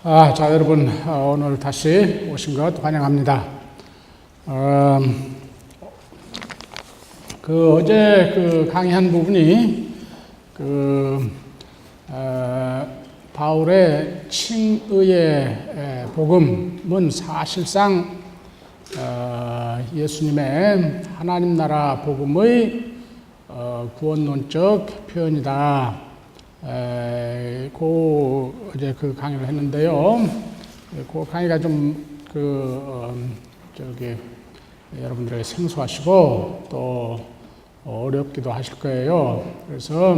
자, 여러분, 오늘 다시 오신 것 환영합니다. 어제 강의한 부분이 바울의 칭의의 복음은 사실상 예수님의 하나님 나라 복음의 구원론적 표현이다. 어제 강의를 했는데요. 그 강의가 좀 여러분들에게 생소하시고 또 어렵기도 하실 거예요. 그래서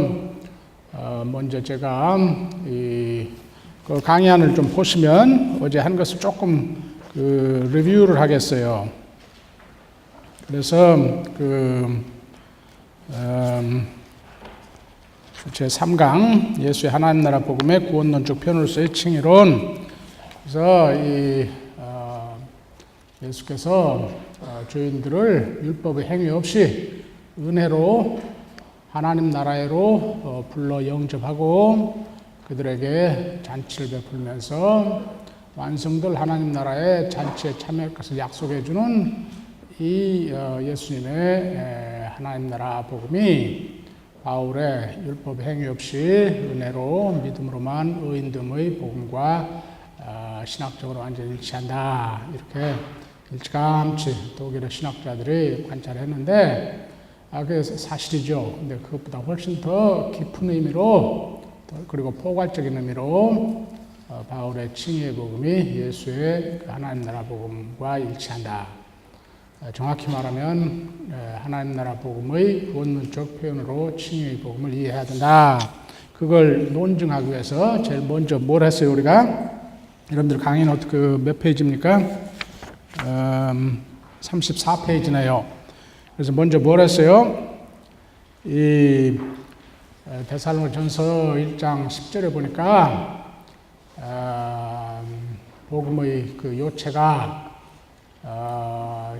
먼저 제가 그 강의안을 좀 보시면 어제 한 것을 조금 리뷰를 하겠어요. 그래서 제3강 예수의 하나님 나라 복음의 구원론적 표현으로서의 칭의론. 그래서 예수께서 죄인들을 율법의 행위 없이 은혜로 하나님 나라로 불러 영접하고 그들에게 잔치를 베풀면서 완성될 하나님 나라의 잔치에 참여할 것을 약속해 주는 이 예수님의 하나님 나라 복음이 바울의 율법 행위 없이 은혜로 믿음으로만 의인됨의 복음과 신학적으로 완전히 일치한다. 이렇게 일찌감치 독일의 신학자들이 관찰했는데 그게 사실이죠. 근데 그것보다 훨씬 더 깊은 의미로 그리고 포괄적인 의미로 바울의 칭의의 복음이 예수의 하나님 나라 복음과 일치한다. 정확히 말하면 하나님 나라 복음의 구원론적 표현으로 칭의의 복음을 이해해야 된다. 그걸 논증하기 위해서 제일 먼저 뭘 했어요, 우리가? 여러분들 강의는 몇 페이지입니까? 34페이지네요. 그래서 먼저 뭘 했어요? 이 데살로니가전서 1장 10절에 보니까 복음의 요체가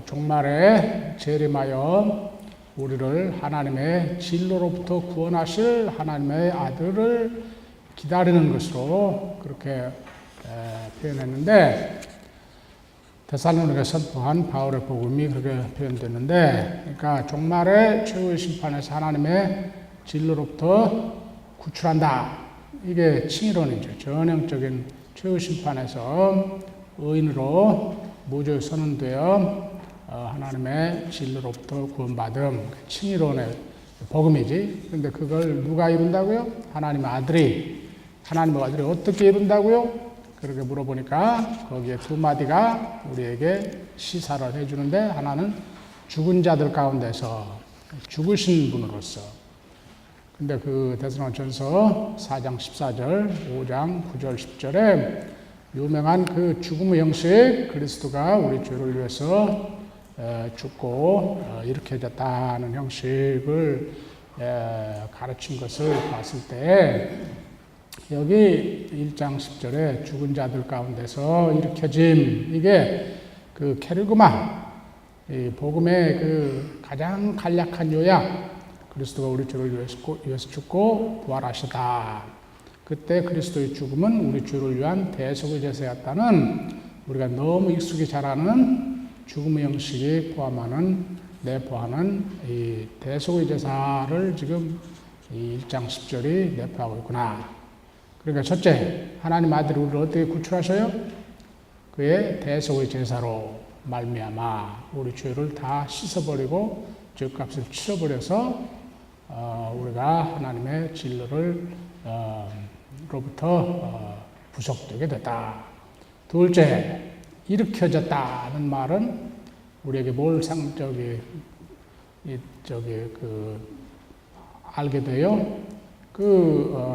종말에 재림하여 우리를 하나님의 진로로부터 구원하실 하나님의 아들을 기다리는 것으로 그렇게 표현했는데 데살로니가에 선포한 바울의 복음이 그렇게 표현됐는데, 그러니까 종말의 최후의 심판에서 하나님의 진로로부터 구출한다. 이게 칭의론이죠. 전형적인 최후 심판에서 의인으로 무죄 선언되어 하나님의 진로로부터 구원받음, 칭의론의 복음이지. 그런데 그걸 누가 이룬다고요? 하나님의 아들이 어떻게 이룬다고요? 그렇게 물어보니까 거기에 두 마디가 우리에게 시사를 해주는데, 하나는 죽은 자들 가운데서 죽으신 분으로서. 근데 데살로니가전서 4장 14절, 5장 9절, 10절에 유명한 죽음의 형식, 그리스도가 우리 죄를 위해서 죽고 일으켜졌다는 형식을 가르친 것을 봤을 때, 여기 1장 10절에 죽은 자들 가운데서 일으켜짐, 이게 케르그마, 이 복음의 가장 간략한 요약, 그리스도가 우리 죄를 위해서 죽고 부활하시다. 그때 그리스도의 죽음은 우리 죄를 위한 대속의 제사였다는, 우리가 너무 익숙히 잘 아는 죽음의 형식이 내포하는 이 대속의 제사를 지금 이 1장 10절이 내포하고 있구나. 그러니까 첫째, 하나님 아들이 우리를 어떻게 구출하셔요? 그의 대속의 제사로 말미암아 우리 죄를 다 씻어버리고 죄값을 치러버려서 우리가 하나님의 진로로부터 구속되게 됐다. 둘째, 일으켜졌다는 말은 우리에게 뭘 알게 돼요?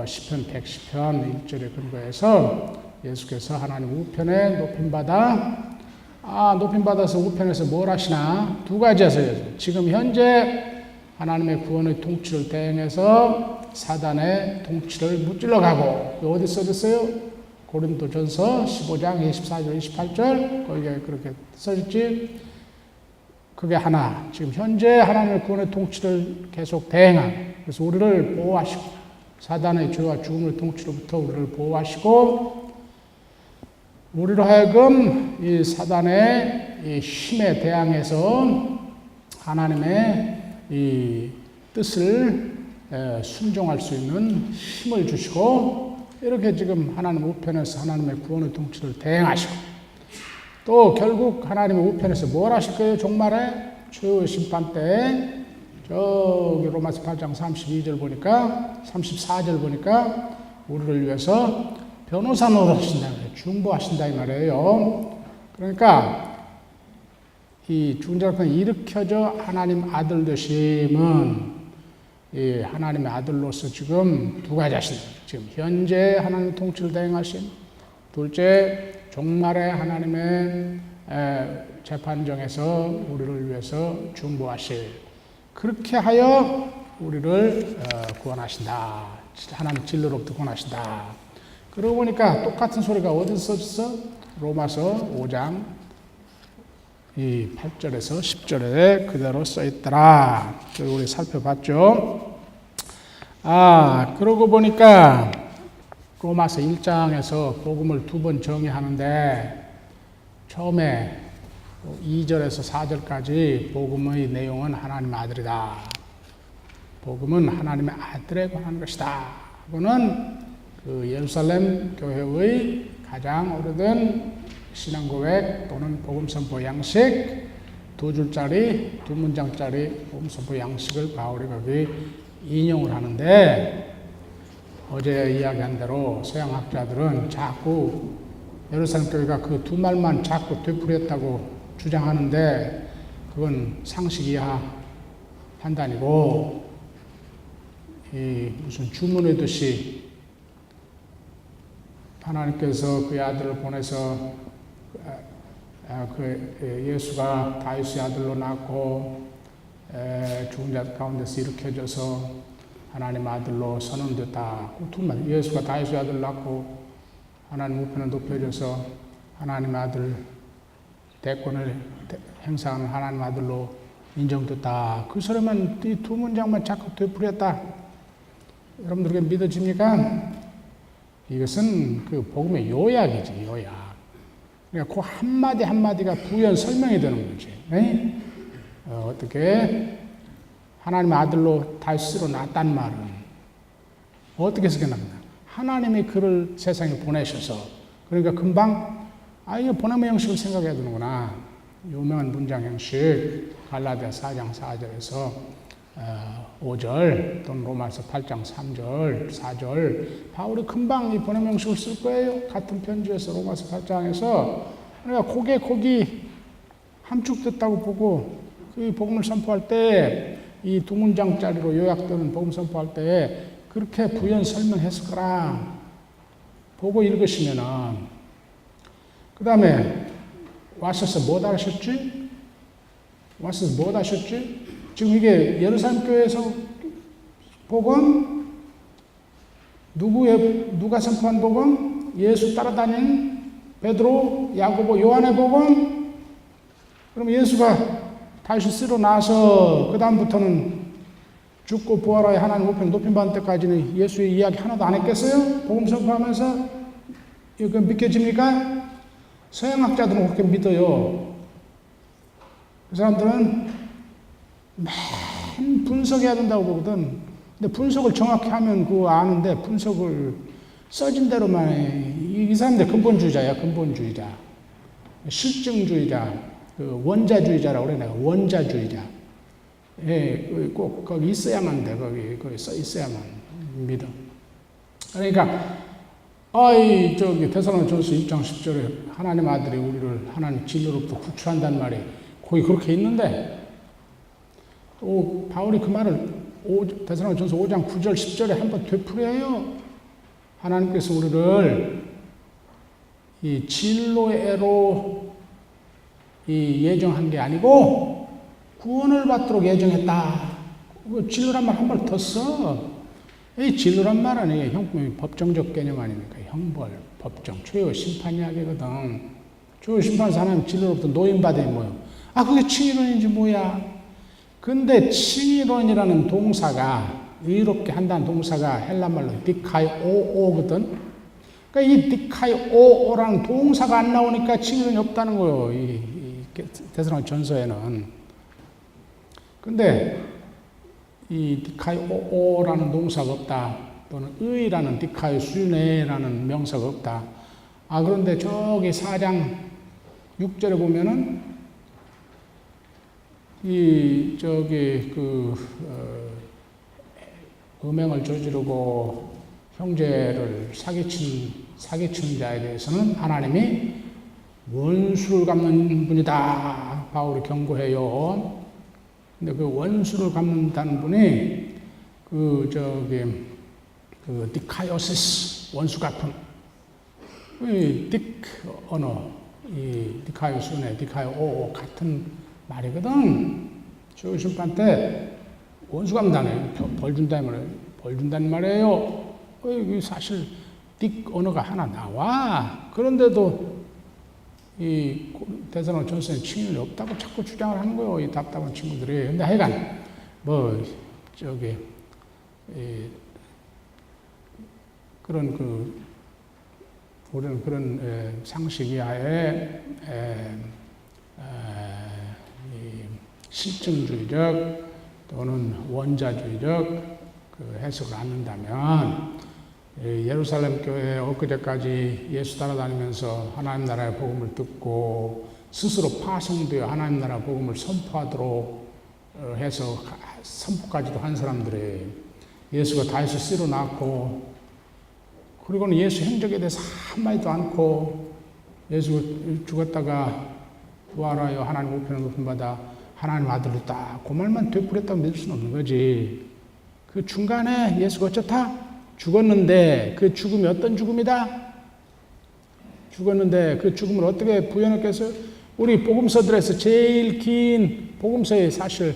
시편 110편 1절에 근거해서 예수께서 하나님 우편에 높임받아서 우편에서 뭘 하시나? 두 가지 하세요. 지금 현재 하나님의 구원의 통치를 대행해서 사단의 통치를 무찔러 가고, 어디 써졌어요? 고린도전서 15장 24절 28절 거기에 그렇게 써졌지. 그게 하나, 지금 현재 하나님의 구원의 통치를 계속 대행한, 그래서 우리를 보호하시고 사단의 죄와 죽음의 통치로부터 우리를 보호하시고 우리로 하여금 이 사단의 이 힘에 대항해서 하나님의 이 뜻을 순종할 수 있는 힘을 주시고, 이렇게 지금 하나님 우편에서 하나님의 구원의 통치를 대행하시고, 또 결국 하나님의 우편에서 뭘 하실 거예요? 종말에 최후의 심판 때 저기 로마서 8장 32절 보니까, 34절 보니까 우리를 위해서 변호사 노릇하신다, 중보하신다 이 말이에요. 그러니까 이 죽은 자 가운데 일으켜져 하나님 아들 되심은 이 하나님의 아들로서 지금 두 가지 하신다. 지금 현재 하나님 통치를 대행하신, 둘째 종말에 하나님의 재판정에서 우리를 위해서 중보하실, 그렇게 하여 우리를 구원하신다. 하나님 진리로부터 구원하신다. 그러고 보니까 똑같은 소리가 어디서 써졌어? 로마서 5장 이 8절에서 10절에 그대로 써있더라. 우리 살펴봤죠. 그러고 보니까 로마서 1장에서 복음을 두 번 정의하는데, 처음에 2절에서 4절까지 복음의 내용은 하나님의 아들이다. 복음은 하나님의 아들에 관한 것이다. 하고는 그 예루살렘 교회의 가장 오래된 신앙 고백 또는 복음 선포 양식, 두 줄짜리, 두 문장짜리 복음 선포 양식을 바울이 거기 인용을 하는데, 어제 이야기한 대로 서양학자들은 자꾸 예루살렘 교회가 그 두 말만 자꾸 되풀이했다고 주장하는데, 그건 상식 이하 판단이고, 이 무슨 주문하듯이 하나님께서 그의 아들을 보내서 예수가 다윗의 아들로 낳고 죽은 자 가운데서 일으켜져서 하나님 아들로 선언됐다. 두 말. 예수가 다윗의 아들을 낳고 하나님 우편에 높여져서 하나님 아들 대권을 행사하는 하나님 아들로 인정됐다. 그 소리만, 이 두 문장만 자꾸 되풀이했다. 여러분들에게 믿어집니까? 이것은 그 복음의 요약이지, 요약. 그러니까 그 한마디 한마디가 부연 설명이 되는 거지. 어떻게 하나님의 아들로 다윗으로 낳았단 말은 어떻게 생각합니까? 하나님이 그를 세상에 보내셔서, 그러니까 금방 이거 보냄의 형식을 생각해야 되는구나. 유명한 문장 형식, 갈라디아 4장 4절에서 5절 또는 로마서 8장 3절, 4절, 바울이 금방 이 보냄 형식을 쓸 거예요. 같은 편지에서 로마서 8장에서. 그러니까 거기 함축됐다고 보고 그 복음을 선포할 때 이 두 문장짜리로 요약되는 복음 선포할 때 그렇게 부연 설명했을 거라 보고 읽으시면은, 그 다음에 와셔서 뭐 하셨지? 와셔서 뭐 하셨지? 지금 이게 예루살렘 교회에서 복음, 누가 선포한 복음? 예수 따라다니는 베드로, 야고보, 요한의 복음. 그럼 예수가 다시 쓰러 나서 그 다음부터는 죽고 부활하여 하나님 우편 높임받은 때까지는 예수의 이야기 하나도 안 했겠어요? 복음 선포하면서 이거 믿겨집니까? 서양학자들은 그렇게 믿어요. 그 사람들은 맨 분석해야 된다고 보거든. 근데 분석을 정확히 하면 그거 아는데, 분석을 써진 대로만 해. 이 사람들 근본주의자야, 근본주의자. 실증주의자, 그 원자주의자라고 그래, 내가. 원자주의자. 예, 꼭 거기 있어야만 돼. 거기 써 있어야만 믿어. 그러니까, 데살로니가전서 1장 10절에 하나님 아들이 우리를 하나님 진리로부터 구출한다는 말이 거기 그렇게 있는데, 바울이 그 말을 데살로니가전서 5장 9절 10절에 한번 되풀이해요. 하나님께서 우리를 이 진로애로 예정한 게 아니고 구원을 받도록 예정했다. 그 진로란 말 한 번 더 써. 이 진로란 말은 법정적 개념 아닙니까? 형벌, 법정, 최후 심판 이야기거든. 최후 심판에서 하나님 진로로부터 노인받으니 뭐예요? 그게 칭의론인지 뭐야? 근데 칭의론이라는 동사가, 의롭게 한다는 동사가 헬라 말로 디카이오거든. 그러니까 이 디카이오라는 동사가 안 나오니까 칭의론이 없다는 거예요. 이 데살로니가 전서에는. 근데 이 디카이오라는 동사가 없다. 또는 의라는 디카이수네라는 명사가 없다. 그런데 저기 4장 6절에 보면은 음행을 저지르고 형제를 사기친 자에 대해서는 하나님이 원수를 갚는 분이다. 바울이 경고해요. 근데 그 원수를 갚는다는 분이 디카이오시스, 원수 갚음. 이 디카이오스네, 디카이오 같은 말이거든. 저 심판 때 원수 갚는다네. 벌 준다는 말이에요. 사실 딕 언어가 하나 나와. 그런데도 이 데살로니가 전서에 칭의는 없다고 자꾸 주장을 하는 거예요. 이 답답한 친구들이. 근데 하여간 우리는 그런 상식 이하에 실증주의적 또는 원자주의적 해석을 않는다면 예루살렘 교회 엊그제까지 예수 따라다니면서 하나님 나라의 복음을 듣고 스스로 파송되어 하나님 나라 복음을 선포하도록 해서 선포까지도 한 사람들이 예수가 다윗의 씨로 낳고 그리고는 예수 행적에 대해서 한마디도 않고 예수 죽었다가 부활하여 하나님 우편을 높임받아 하나님 아들로 딱 그 말만 되풀이했다고 믿을 수는 없는 거지. 그 중간에 예수가 어쩌다 죽었는데 그 죽음이 어떤 죽음이다? 죽었는데 그 죽음을 어떻게 부여했겠어요? 우리 복음서들에서 제일 긴 복음서의 사실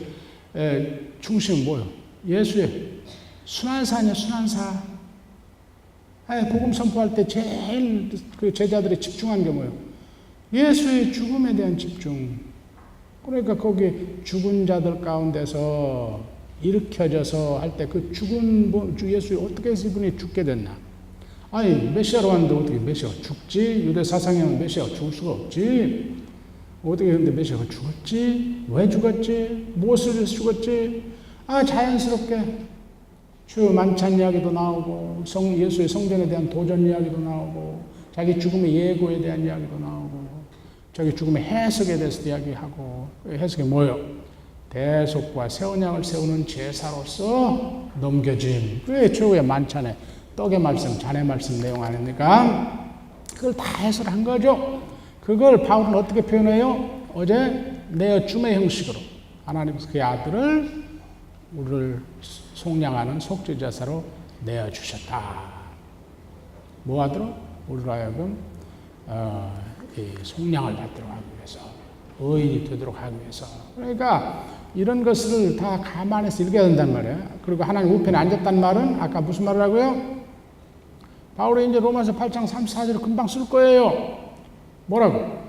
중심은 뭐예요? 예수의 순환사냐 순환사. 복음 선포할 때 제일 그 제자들이 집중한 게 뭐예요? 예수의 죽음에 대한 집중. 그러니까 거기 죽은 자들 가운데서 일으켜져서 할 때 그 죽은 예수 어떻게 해서 이분이 죽게 됐나? 메시아로 왔는데 어떻게 메시아가 죽지? 유대 사상에는 메시아가 죽을 수가 없지. 어떻게 했는데 메시아가 죽었지? 왜 죽었지? 무엇을 위해서 죽었지? 자연스럽게 주 만찬 이야기도 나오고 예수의 성전에 대한 도전 이야기도 나오고 자기 죽음의 예고에 대한 이야기도 나오고 자기 죽음의 해석에 대해서 이야기하고 해석이 뭐예요? 대속과 새 언약을 세우는 제사로서 넘겨짐. 그게 최후의 만찬에 떡의 말씀, 잔의 말씀 내용 아닙니까? 그걸 다 해설한 거죠. 그걸 바울은 어떻게 표현해요? 어제 내어 줌의 형식으로 하나님께서 그의 아들을 우리를 속량하는 속죄제사로 내어주셨다. 뭐 하도록? 우리로 하여금 이 속량을 받도록 하기 위해서, 의인이 되도록 하기 위해서. 그러니까 이런 것을 다 감안해서 읽어야 된단 말이에요. 그리고 하나님 우편에 앉았단 말은 아까 무슨 말을 하고요? 바울이 이제 로마서 8장 34절을 금방 쓸 거예요. 뭐라고?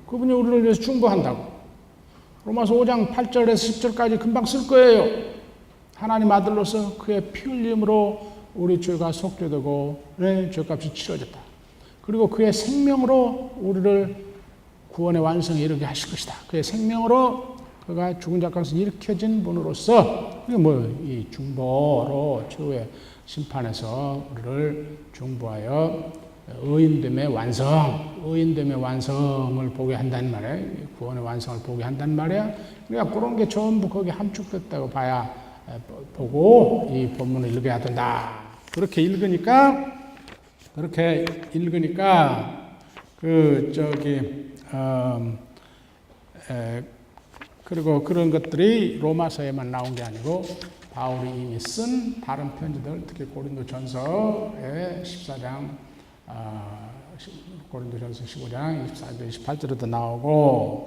그분이 우리를 위해서 중보한다고. 로마서 5장 8절에서 10절까지 금방 쓸 거예요. 하나님 아들로서 그의 피 흘림으로 우리 죄가 속죄되고 죄값이 치러졌다. 그리고 그의 생명으로 우리를 구원의 완성에 이르게 하실 것이다. 그의 생명으로 그가 죽은 자 가운데서 일으켜진 분으로서 이 중보로 최후의 심판에서 우리를 중보하여 의인됨의 완성을 보게 한단 말이에요. 구원의 완성을 보게 한단 말이에요. 그러니까 그런 게 전부 거기 함축됐다고 보고 이 본문을 읽어야 된다. 그렇게 읽으니까 그리고 그런 것들이 로마서에만 나온 게 아니고 바울이 이미 쓴 다른 편지들, 특히 고린도전서의 14장, 고린도전서 15장 24절 28절에도 나오고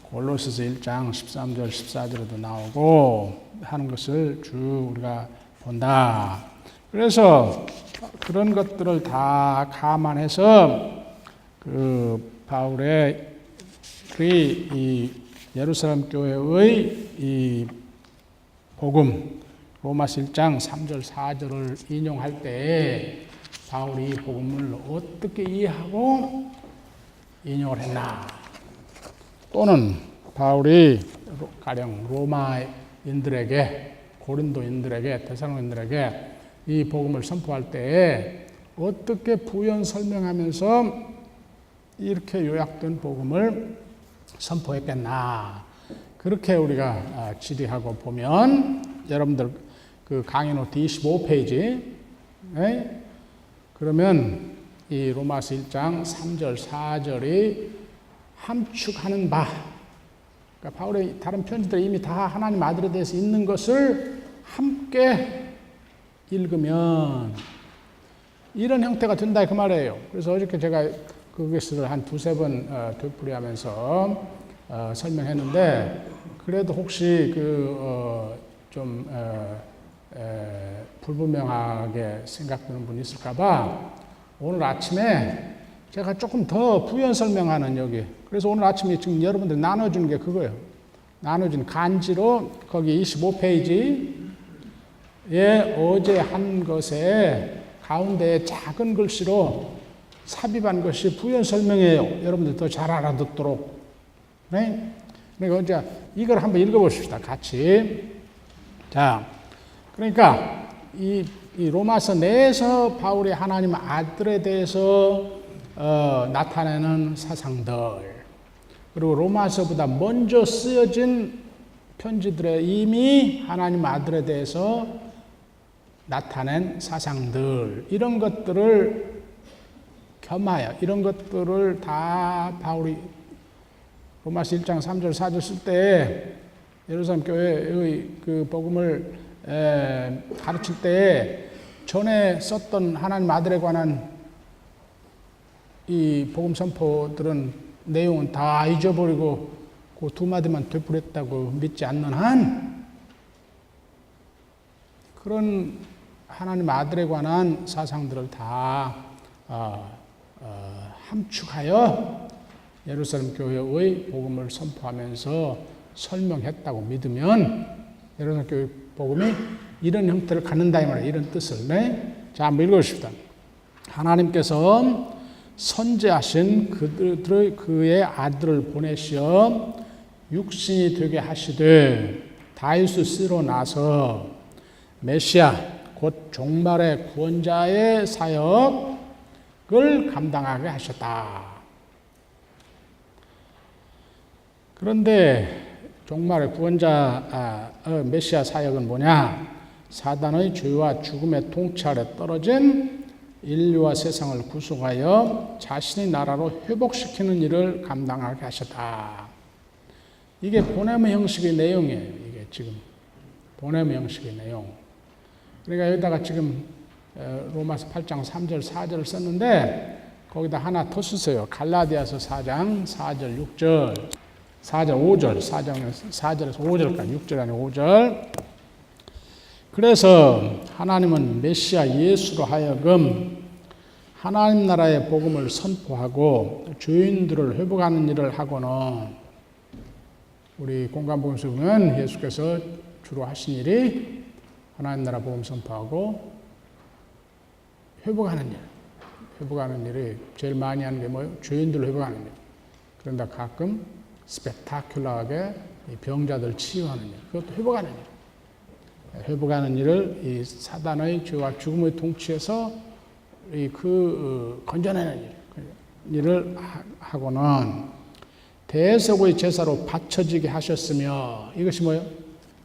골로새서 1장 13절 14절에도 나오고 하는 것을 쭉 우리가 본다. 그래서 그런 것들을 다 감안해서 바울의 이 예루살렘 교회의 이 복음 로마서 1장 3절 4절을 인용할 때 바울이 이 복음을 어떻게 이해하고 인용을 했나? 또는 바울이 가령 로마인들에게, 고린도인들에게, 데살로니가인들에게 이 복음을 선포할 때에 어떻게 부연 설명하면서 이렇게 요약된 복음을 선포했겠나? 그렇게 우리가 질의하고 보면 여러분들 그 강의 노트 25페이지 그러면 이 로마서 1장 3절 4절이 함축하는 바, 그러니까 바울의 다른 편지들이 이미 다 하나님 아들에 대해서 있는 것을 함께 읽으면 이런 형태가 된다 그 말이에요. 그래서 어저께 제가 그것을 한 두세 번 되풀이하면서 설명했는데, 그래도 혹시 좀 불분명하게 생각되는 분이 있을까봐 오늘 아침에 제가 조금 더 부연 설명하는 여기, 그래서 오늘 아침에 지금 여러분들 나눠주는 게 그거예요. 나눠준 간지로 거기 25페이지에 어제 한 것에 가운데에 작은 글씨로 삽입한 것이 부연 설명이에요. 여러분들 더 잘 알아듣도록. 네? 그러니까 이제 이걸 한번 읽어보십시다. 같이. 자, 그러니까 이 로마서 내에서 바울이 하나님 아들에 대해서 나타내는 사상들, 그리고 로마서보다 먼저 쓰여진 편지들에 이미 하나님 아들에 대해서 나타낸 사상들, 이런 것들을 겸하여, 이런 것들을 다 바울이 로마서 1장 3절 4절 쓸 때 예루살렘 교회의 그 복음을 가르칠 때 전에 썼던 하나님 아들에 관한 이 복음 선포들은 내용은 다 잊어버리고 그 두 마디만 되풀이했다고 믿지 않는 한 그런 하나님 아들에 관한 사상들을 다 함축하여 예루살렘 교회의 복음을 선포하면서 설명했다고 믿으면 예루살렘 교회 복음이 이런 형태를 갖는다 이 말이에요. 이런 뜻을. 네? 자, 한번 읽어주십시다. 하나님께서 선지하신 그의 아들을 보내시어 육신이 되게 하시되 다윗의 씨로 나서 메시아 곧 종말의 구원자의 사역을 감당하게 하셨다. 그런데 종말의 구원자 메시아 사역은 뭐냐? 사단의 죄와 죽음의 통치 아래 떨어진 인류와 세상을 구속하여 자신의 나라로 회복시키는 일을 감당하게 하셨다. 이게 보냄의 형식의 내용이에요. 이게 지금 보냄의 형식의 내용. 그러니까 여기다가 지금 로마서 8장 3절 4절을 썼는데 거기다 하나 더 쓰세요. 갈라디아서 4장 4절 6절 4절 5절 4절에서 5절까지 6절 아니고 5절. 그래서 하나님은 메시아 예수로 하여금 하나님 나라의 복음을 선포하고 죄인들을 회복하는 일을 하고는, 우리 공간복음서 보면 예수께서 주로 하신 일이 하나님 나라 복음 선포하고 회복하는 일. 회복하는 일이 제일 많이 하는 게 뭐예요? 죄인들을 회복하는 일. 그런데 가끔 스펙타큘러하게 병자들 치유하는 일. 그것도 회복하는 일. 회복하는 일을 이 사단의 죄와 죽음의 통치에서 건져내는 일을 하고는 대속의 제사로 바쳐지게 하셨으며, 이것이 뭐예요?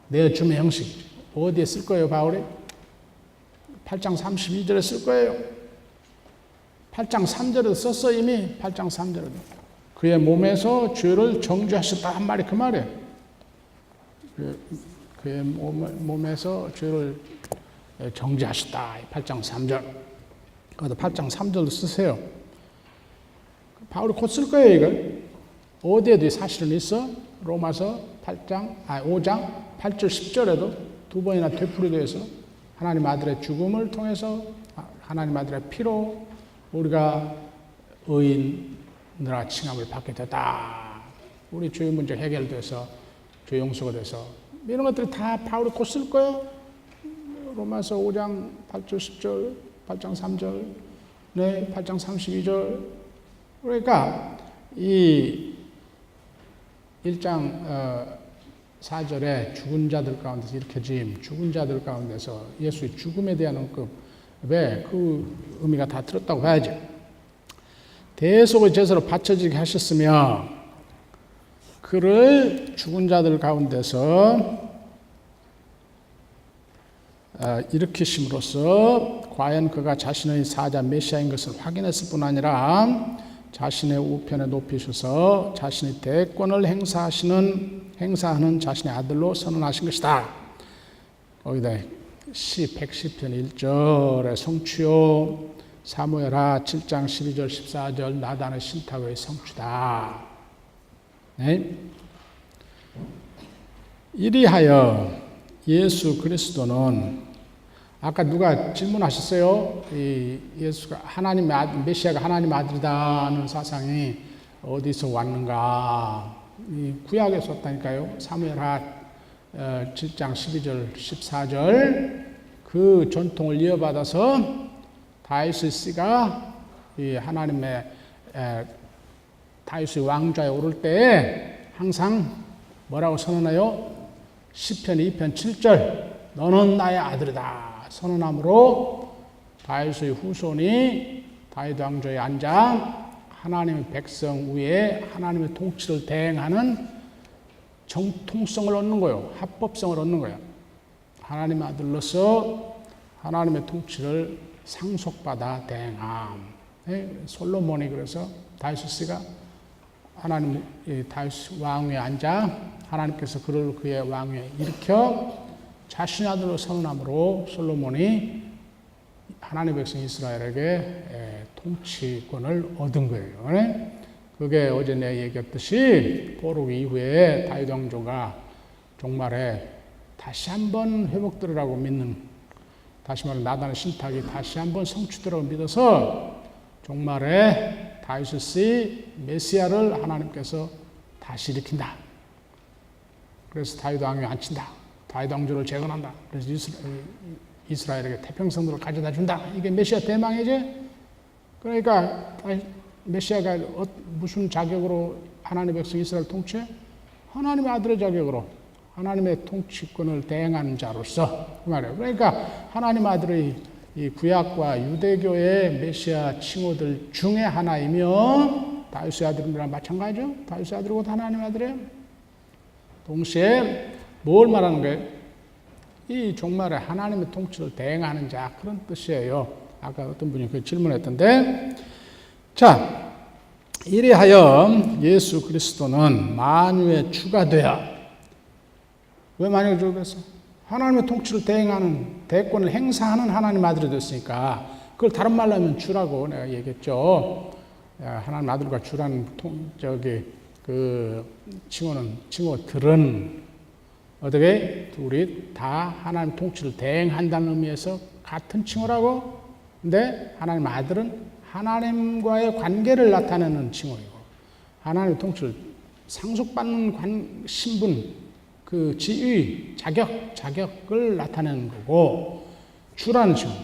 내어줌의 형식이죠. 어디에 쓸 거예요, 바울이? 8장 32절에 쓸 거예요. 8장 3절에도 썼어, 이미. 8장 3절에도. 그의 몸에서 죄를 정죄하셨다 한 말이 그 말이에요. 그의 몸에서 죄를 정죄하셨다. 8장 3절. 그것도 8장 3절도 쓰세요. 바울이 곧 쓸 거예요, 이걸. 어디에도 사실은 있어. 로마서 5장 8절 10절에도 두 번이나 되풀이돼서 하나님 아들의 죽음을 통해서 하나님 아들의 피로 우리가 의인으로 칭함을 받게 됐다. 우리 죄의 문제 해결돼서 죄 용서가 돼서 이런 것들이 다 바울이 곧 쓸 거예요. 로마서 5장 8절 10절 8장 3절 네, 8장 32절. 그러니까 이 1장 4절에 죽은 자들 가운데서 일으켜짐, 죽은 자들 가운데서 예수의 죽음에 대한 언급에 그 의미가 다 들었다고 봐야지. 대속의 제사로 바쳐지게 하셨으며 그를 죽은 자들 가운데서 일으키심으로써 과연 그가 자신의 사자 메시아인 것을 확인했을 뿐 아니라 자신의 우편에 높이셔서 자신의 대권을 행사하는 자신의 아들로 선언하신 것이다. 거기다 110편 1절의 성취요, 사무엘하 7장 12절 14절 나단의 신탁의 성취다. 네? 이리하여 예수 그리스도는 아까 누가 질문하셨어요? 이 예수가 하나님의 아들, 메시아가 하나님의 아들이다는 사상이 어디서 왔는가? 이 구약에서 왔다니까요. 사무엘하 7장 12절 14절 그 전통을 이어받아서 다윗의 씨가 이 하나님의 다윗의 왕좌에 오를 때에 항상 뭐라고 선언해요? 시편 2편 7절 너는 나의 아들이다 선언함으로 다윗의 후손이 다윗 왕좌에 앉아 하나님의 백성 위에 하나님의 통치를 대행하는 정통성을 얻는 거예요. 합법성을 얻는 거예요. 하나님의 아들로서 하나님의 통치를 상속받아 대행함. 솔로몬이 그래서 다윗 씨가 하나님 다윗 왕 위에 앉아 하나님께서 그를 그의 왕 위에 일으켜 자신의 아들로 선언함으로 솔로몬이 하나님의 백성 이스라엘에게 통치권을 얻은 거예요. 그게 어제 내가 얘기했듯이 포로기 이후에 다윗 왕조가 종말에 다시 한번 회복되리라고 믿는, 다시 말해 나단의 신탁이 다시 한번 성취되라고 믿어서 종말에 다윗의 메시아를 하나님께서 다시 일으킨다. 그래서 다윗 왕위에 앉힌다. 다윗 왕조를 재건한다. 그래서 이스라엘에게 태평성도를 가져다 준다. 이게 메시아 대망이지. 그러니까 메시아가 무슨 자격으로 하나님의 백성 이스라엘 통치해? 하나님의 아들의 자격으로 하나님의 통치권을 대행하는 자로서 그 말이에요. 그러니까 하나님의 아들의 이 구약과 유대교의 메시아 칭호들 중에 하나이며 다윗의 아들이랑 마찬가지죠. 다윗의 아들이고 하나님의 아들이에요. 동시에 뭘 말하는 거예요? 이 종말에 하나님의 통치를 대행하는 자 그런 뜻이에요. 아까 어떤 분이 그 질문했던데 자 이리하여 예수 그리스도는 만유의 주가 되어 왜 만유의 주가 됐어? 하나님의 통치를 대행하는 대권을 행사하는 하나님의 아들이 됐으니까 그걸 다른 말로 하면 주라고 내가 얘기했죠. 하나님 아들과 주라는 그 칭호들은 어떻게 둘이 다 하나님 통치를 대행한다는 의미에서 같은 칭호라고. 근데 하나님 아들은 하나님과의 관계를 나타내는 칭호이고 하나님의 통치를 상속받는 신분, 그 지위, 자격을 나타내는 거고 주라는 칭호,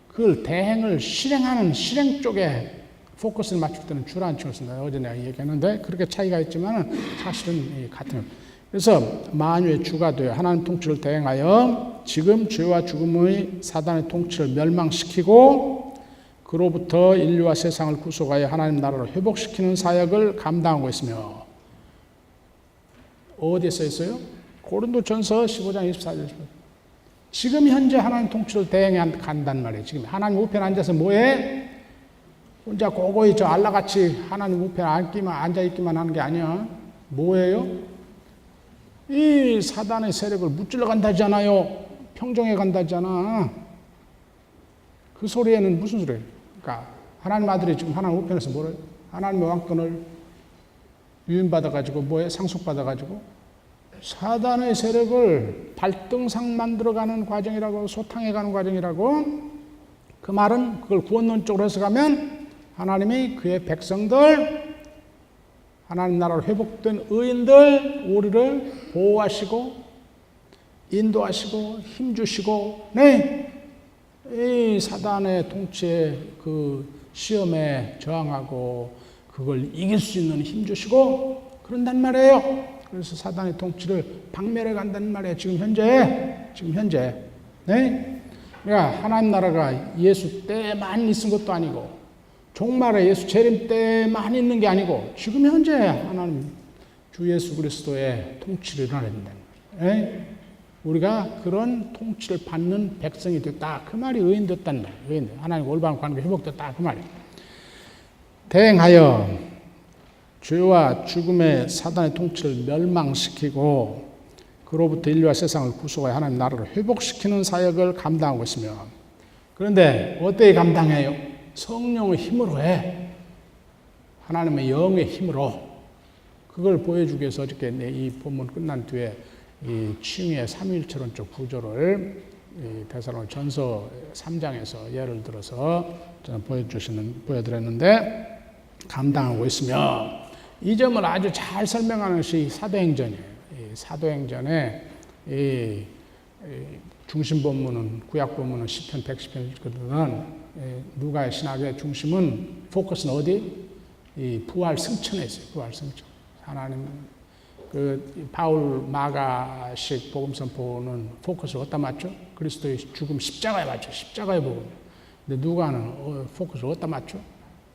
그걸 대행을 실행하는 실행 쪽에 포커스를 맞출 때는 주라는 칭호를 쓴다. 어제 내가 얘기했는데 그렇게 차이가 있지만 사실은 같은. 그래서 만유의 주가 되어 하나님 통치를 대행하여 지금 죄와 죽음의 사단의 통치를 멸망시키고 그로부터 인류와 세상을 구속하여 하나님 나라로 회복시키는 사역을 감당하고 있으며 어디에 써 있어요? 고린도전서 15장 24절. 지금 현재 하나님 통치를 대행해 간단 말이에요. 지금 하나님 우편에 앉아서 뭐해? 혼자 고고히 저 알라같이 하나님 우편에 앉아있기만 하는 게 아니야. 뭐예요? 이 사단의 세력을 무찔러 간다잖아요. 평정해 간다잖아. 그 소리에는 무슨 소리예요? 그러니까 하나님 아들이 지금 하나님 우편에서 뭐래? 하나님의 왕권을 유인받아가지고 뭐해? 상속받아가지고 사단의 세력을 발등상 만들어가는 과정이라고, 소탕해가는 과정이라고. 그 말은 그걸 구원론적으로 해석하면 하나님이 그의 백성들, 하나님 나라로 회복된 의인들 우리를 보호하시고 인도하시고 힘주시고 이 사단의 통치에 그 시험에 저항하고 그걸 이길 수 있는 힘 주시고 그런단 말이에요. 그래서 사단의 통치를 박멸해 간다는 말이에요. 지금 현재. 네? 그러니까 하나님 나라가 예수 때만 있은 것도 아니고 종말에 예수 재림 때만 있는 게 아니고 지금 현재 하나님 주 예수 그리스도의 통치를 일어낸다. 우리가 그런 통치를 받는 백성이 됐다. 그 말이 의인 됐다는 말이에요. 하나님 올바른 관계 회복됐다. 그 말이에요. 대행하여 죄와 죽음의 사단의 통치를 멸망시키고 그로부터 인류와 세상을 구속하여 하나님 나라를 회복시키는 사역을 감당하고 있으며 그런데 어떻게 감당해요? 성령의 힘으로 해. 하나님의 영의 힘으로. 그걸 보여주기 위해서 어저께 이 본문 끝난 뒤에 이 칭의의 삼위일체론적 구조를 데살로니가전서 3장에서 예를 들어서 저는 보여드렸는데 감당하고 있으며 이 점을 아주 잘 설명하는 것이 사도행전이에요. 사도행전에 중심 본문은 구약 본문은 시편 110편이거든. 누가의 신학의 중심은 포커스는 어디? 이 부활 승천에 있어요. 부활 승천. 하나님 그 바울 마가식 복음 선포는 포커스를 어디다 맞죠? 그리스도의 죽음 십자가에 맞죠. 십자가의 복음. 근데 누가는 포커스를 어디다 맞죠?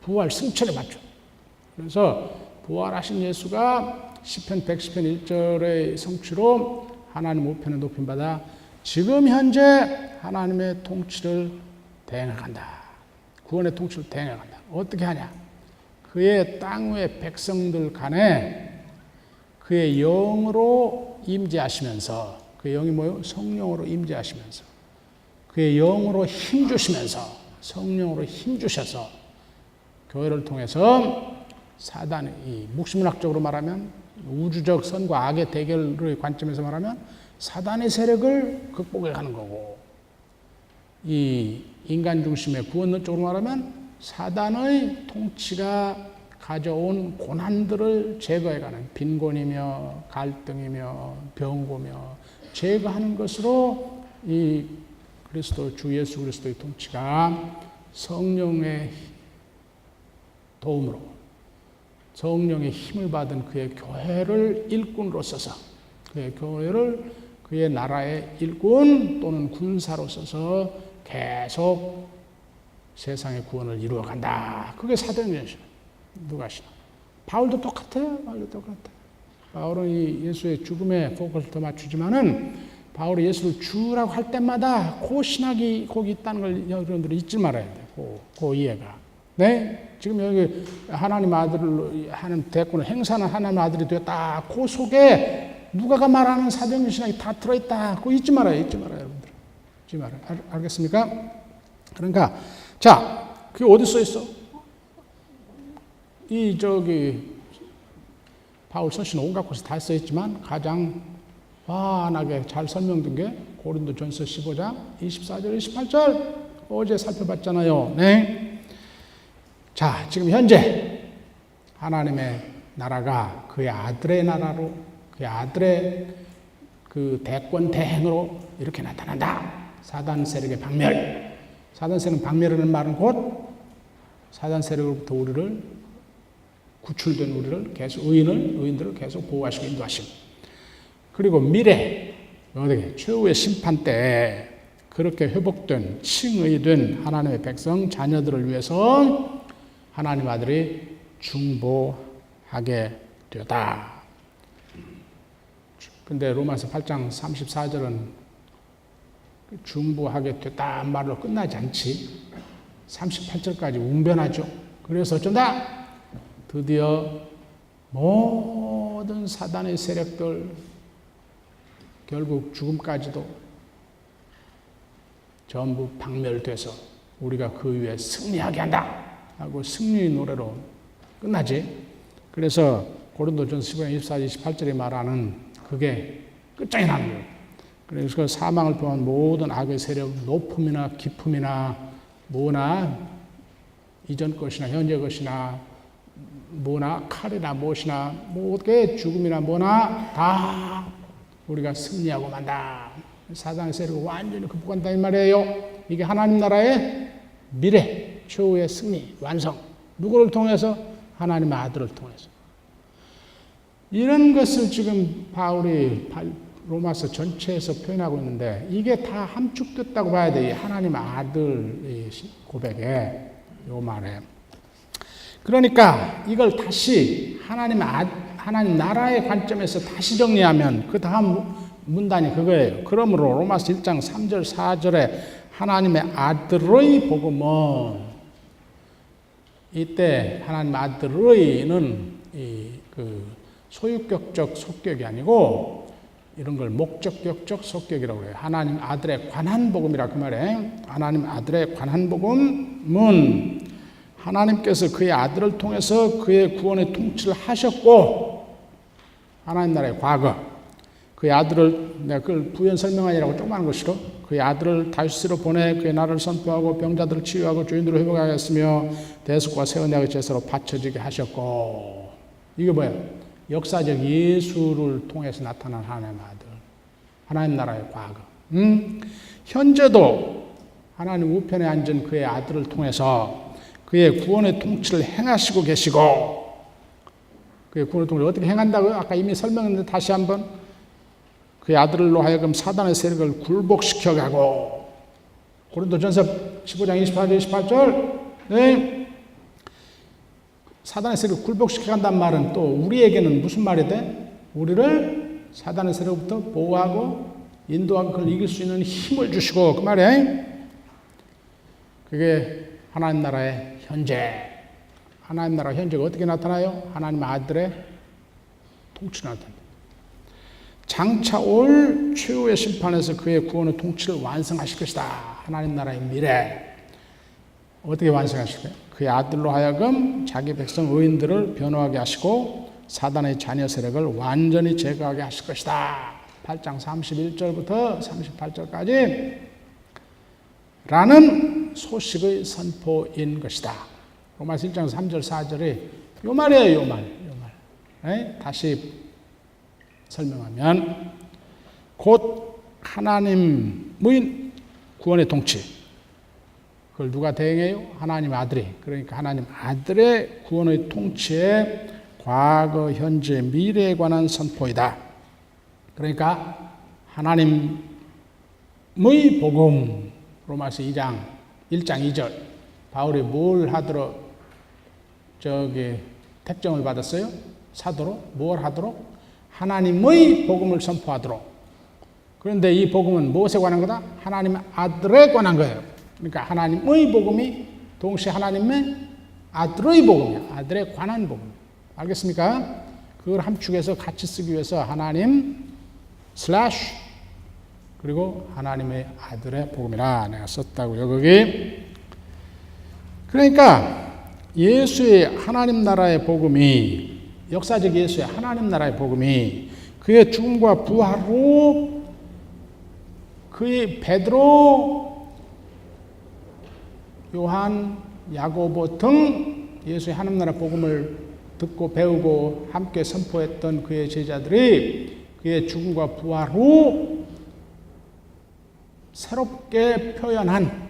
부활 승천에 맞죠. 그래서 부활하신 예수가 시편 110편 1절의 성취로 하나님 우편에 높임 받아 지금 현재 하나님의 통치를 대행해 간다. 구원의 통치를 대행해 간다. 어떻게 하냐? 그의 땅 위의 백성들 간에 그의 영으로 임재하시면서 그의 영이 뭐예요? 성령으로 임재하시면서 그의 영으로 힘주시면서 성령으로 힘주셔서 교회를 통해서 사단의 이 묵시문학적으로 말하면 우주적 선과 악의 대결의 관점에서 말하면 사단의 세력을 극복해 가는 거고 이 인간 중심의 구원론적으로 말하면 사단의 통치가 가져온 고난들을 제거해가는 빈곤이며 갈등이며 병고며 제거하는 것으로 이 그리스도 주 예수 그리스도의 통치가 성령의 도움으로 성령의 힘을 받은 그의 교회를 일꾼으로 써서 그의 교회를 그의 나라의 일꾼 또는 군사로 써서 계속 세상의 구원을 이루어간다. 그게 사도행전이죠. 누가 하시나? 바울도 똑같아요. 바울은 이 예수의 죽음에 포커스를 더 맞추지만은 바울이 예수를 주라고 할 때마다 그 신학이 거기 있다는 걸 여러분들이 잊지 말아야 돼요. 그 이해가. 네? 지금 여기 하나님 아들을 하는 대권을 행사하는 하나님 아들이 되었다. 그 속에 누가가 말하는 사도행전 신학이 다 들어있다. 그거 잊지 말아요. 여러분들. 잊지 말아요. 알겠습니까? 그러니까 자, 그게 어디 써 있어? 바울 서신 온갖 곳에 다 써있지만 가장 환하게 잘 설명된 게 고린도전서 15장 24절 28절 어제 살펴봤잖아요. 네. 자, 지금 현재 하나님의 나라가 그의 아들의 나라로 그의 아들의 그 대권 대행으로 이렇게 나타난다. 사단 세력의 박멸. 사단 세력 박멸하는 말은 곧 사단 세력으로부터 우리를 구출된 우리를 계속 의인들을 계속 보호하시고 인도하시고 그리고 미래 어떻게 최후의 심판 때 그렇게 회복된 칭의된 하나님의 백성 자녀들을 위해서 하나님 아들이 중보하게 되었다. 근데 로마서 8장 34절은 중보하게 됐다 말로 끝나지 않지. 38절까지 웅변하죠. 그래서 어쩐다? 드디어 모든 사단의 세력들 결국 죽음까지도 전부 박멸돼서 우리가 그 위에 승리하게 한다 하고 승리의 노래로 끝나지. 그래서 고린도전서 15장 24, 28절에 말하는 그게 끝장이 나는 거예요. 그래서 그 사망을 포함한 모든 악의 세력, 높음이나 깊음이나 뭐나 이전 것이나 현재 것이나 뭐나 칼이나 무엇이나 뭐게 죽음이나 뭐나 다 우리가 승리하고 만다. 사단의 세력을 완전히 극복한다 이 말이에요. 이게 하나님 나라의 미래. 최후의 승리, 완성. 누구를 통해서? 하나님의 아들을 통해서. 이런 것을 지금 바울이 로마서 전체에서 표현하고 있는데 이게 다 함축됐다고 봐야 돼. 하나님 아들의 고백에, 요 말에. 그러니까 이걸 다시 하나님 나라의 관점에서 다시 정리하면 그 다음 문단이 그거예요. 그러므로 로마서 1장 3절 4절에 하나님의 아들의 복음은, 이때 하나님 아들의는 그 소유격적 속격이 아니고 이런 걸 목적격적 속격이라고 해요. 하나님 아들에 관한 복음이라 그 말에. 하나님 아들에 관한 복음은 하나님께서 그의 아들을 통해서 그의 구원의 통치를 하셨고, 하나님 나라의 과거, 그의 아들을, 내가 그걸 부연 설명하느라고 조그마한 거 싫어. 그의 아들을 다윗으로 보내 그의 나라를 선포하고 병자들을 치유하고 주인으로 회복하게 하였으며 대속과 새 언약의 제사로 바쳐지게 하셨고. 이게 뭐예요? 역사적 예수를 통해서 나타난 하나님의 아들, 하나님 나라의 과거. 현재도 하나님 우편에 앉은 그의 아들을 통해서 그의 구원의 통치를 행하시고 계시고, 그의 구원의 통치를 어떻게 행한다고요? 아까 이미 설명했는데 다시 한번, 그의 아들로 하여금 사단의 세력을 굴복시켜가고. 고린도전서 15장 28절 28절. 네. 사단의 세력을 굴복시켜간다는 말은 또 우리에게는 무슨 말이 돼? 우리를 사단의 세력부터 보호하고 인도하고 그걸 이길 수 있는 힘을 주시고, 그 말이에요. 그게 하나님 나라의 현재. 하나님 나라 현재가 어떻게 나타나요? 하나님 아들의 통치로 나타납니다. 장차 올 최후의 심판에서 그의 구원의 통치를 완성하실 것이다. 하나님 나라의 미래. 어떻게 완성하실까요? 그의 아들로 하여금 자기 백성 의인들을 변호하게 하시고 사단의 자녀 세력을 완전히 제거하게 하실 것이다. 8장 31절부터 38절까지 라는 소식의 선포인 것이다. 로마서 1장 3절 4절이 요 말이에요. 요 말. 네? 다시 설명하면 곧 하나님의 구원의 통치, 그걸 누가 대행해요? 하나님 아들이. 그러니까 하나님 아들의 구원의 통치에 과거, 현재, 미래에 관한 선포이다. 그러니까 하나님의 복음, 로마서 1장 2절. 바울이 뭘 하도록 택정을 받았어요? 사도로? 뭘 하도록? 하나님의 복음을 선포하도록. 그런데 이 복음은 무엇에 관한 거다? 하나님의 아들에 관한 거예요. 그러니까 하나님의 복음이 동시에 하나님의 아들의 복음이야. 아들에 관한 복음. 알겠습니까? 그걸 함축해서 같이 쓰기 위해서 하나님 슬래시 그리고 하나님의 아들의 복음이라 내가 썼다고요. 거기. 그러니까 예수의 하나님 나라의 복음이, 역사적 예수의 하나님 나라의 복음이 그의 죽음과 부활로 그의 베드로, 요한, 야고보 등 예수의 하나님 나라 복음을 듣고 배우고 함께 선포했던 그의 제자들이 그의 죽음과 부활 후 새롭게 표현한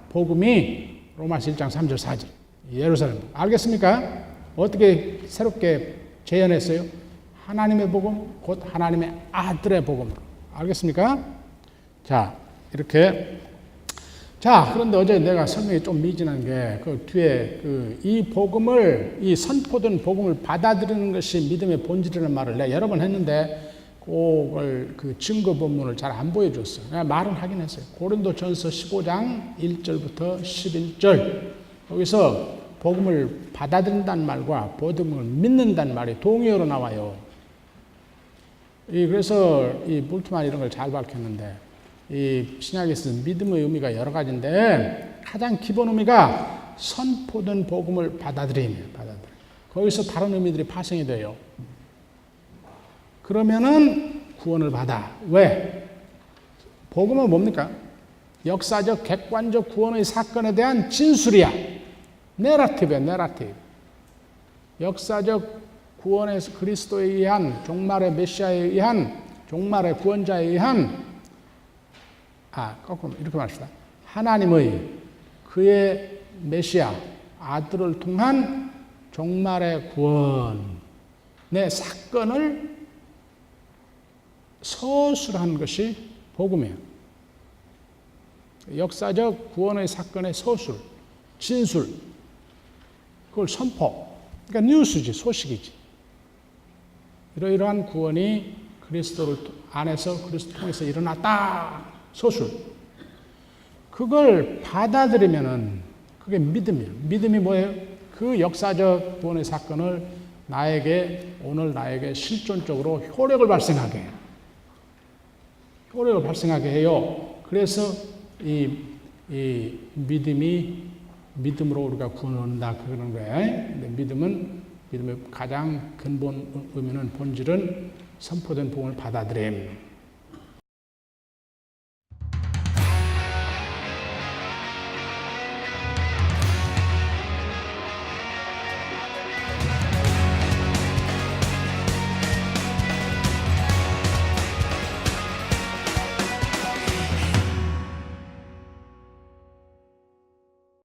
복음이 로마서 1장 3절 4절 예루살렘. 알겠습니까? 어떻게 새롭게 재현했어요? 하나님의 복음, 곧 하나님의 아들의 복음으로. 알겠습니까? 자, 이렇게. 자, 그런데 어제 내가 설명이 좀 미진한 게, 그 뒤에 이 복음을, 이 선포된 복음을 받아들이는 것이 믿음의 본질이라는 말을 내가 여러 번 했는데, 그걸 그 증거 본문을 잘 안 보여줬어요. 내가 말은 하긴 했어요. 고린도전서 15장 1절부터 11절. 여기서 복음을 받아들인다는 말과 복음을 믿는다는 말이 동의어로 나와요. 그래서 이 물트만 이런 걸 잘 밝혔는데, 이 신약에서 믿음의 의미가 여러 가지인데 가장 기본 의미가 선포된 복음을 받아들임이에요. 거기서 다른 의미들이 파생이 돼요. 그러면은 구원을 받아. 왜? 복음은 뭡니까? 역사적 객관적 구원의 사건에 대한 진술이야. 내러티브야, 내러티브. 역사적 구원에서 그리스도에 의한, 종말의 메시아에 의한, 종말의 구원자에 의한, 거꾸로 이렇게 말합시다. 하나님의 그의 메시아 아들을 통한 종말의 구원의 사건을 서술한 것이 복음이에요. 역사적 구원의 사건의 서술, 진술, 그걸 선포. 그러니까 뉴스지, 소식이지. 이러이러한 구원이 그리스도를 안에서 그리스도 통해서 일어났다. 서술. 그걸 받아들이면은 그게 믿음이에요. 믿음이 뭐예요? 그 역사적 구원의 사건을 오늘 나에게 실존적으로 효력을 발생하게 해요. 효력을 발생하게 해요. 그래서 이 믿음으로 우리가 구원을 얻는다. 그러는 거예요. 근데 믿음의 가장 근본 의미는 본질은 선포된 복음을 받아들임.